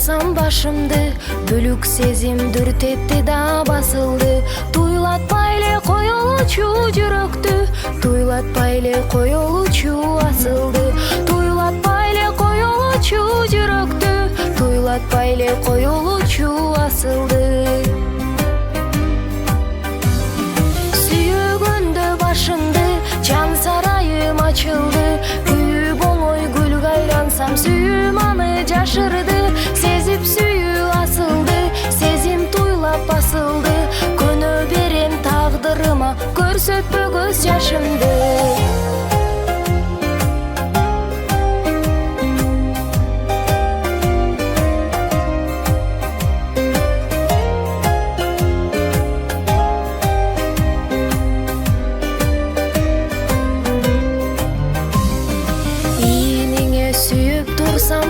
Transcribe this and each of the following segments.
турсам башымды, бөлүк сезим дүрт этти да басылды. Туйлатпай эле коелучу жүрөктү, туйлатпай эле коелучу асылды. Туйлатпай эле коелучу жүрөктү, туйлатпай эле коелучу асылды. Сүйгөндө башымды, жан сарайым ачылды. Күйүп оңой гүлгө айлансам, сүйүүм аны жашырды. Сезип сүйүү асылды, сезим туйлап басылды. Көнө берем тагдырыма, көрсөтпө көз жашымды.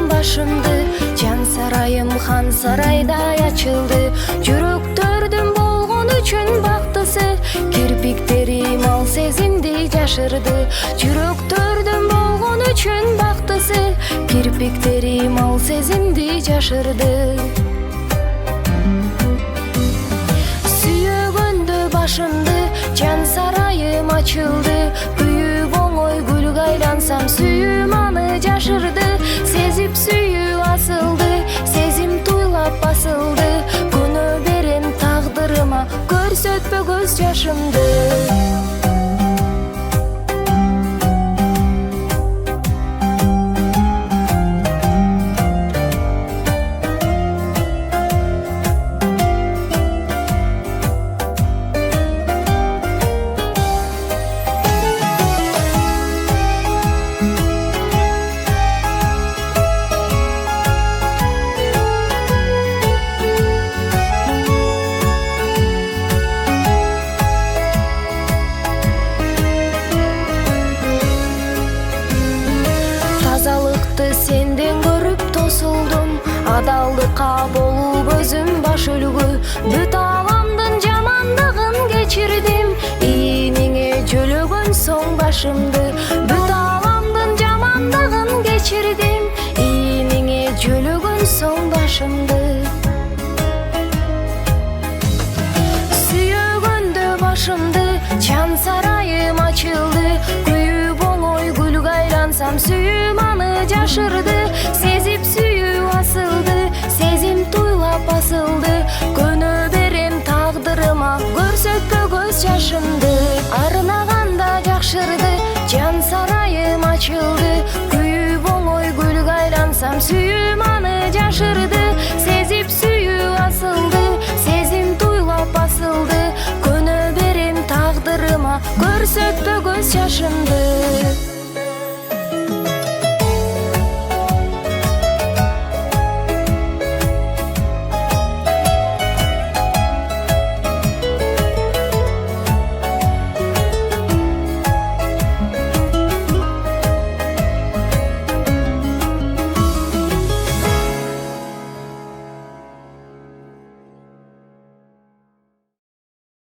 Башымды, жан сарайым хан сарайдай ачылды. Жүрөктөрдүн болгон үчүн бактысы, кирпиктерим ал сезимди жашырды. Жүрөктөрдүн болгон үчүн бактысы, кирпиктерим ал сезимди жашырды. Сүйгөндө башымды, жан сарайым ачылды. Күйүп оңой гүлгө айлансам, сүйүүм аны жашырды. Сезип сүйүү асылды, сезим туйлап басылды. Көнө берем тагдырыма, көрсөтпө көз жашымды. Тазалыкты сенден көрүп тосулдум, адалдыкка болуп өзүм баш өлгү. Бүт аламдын жамандыгын кечирдим, ийниңе жөлөгөн соң башымды. Бүт аламдын жамандыгын кечирдим, ийниңе жөлөгөн соң башымды. Сүйгөндө башымды, жан сарайым ачылды. Күйүп оңой гүлгө айлансам, сүйүүм аны жашырды. Сезип сүйүү асылды, сезим туйлап басылды. Көнө берем тагдырыма, көрсөтпө көз жашымды. Арнаганда жакшырды, жан сарайым ачылды. Күйүп оңой гүлгө айлансам, сүйүүм аны жашырды. Сезип сүйүү асылды, сезим туйлап басылды. Көнө берем тагдырыма, көрсөтпө көз жашымды.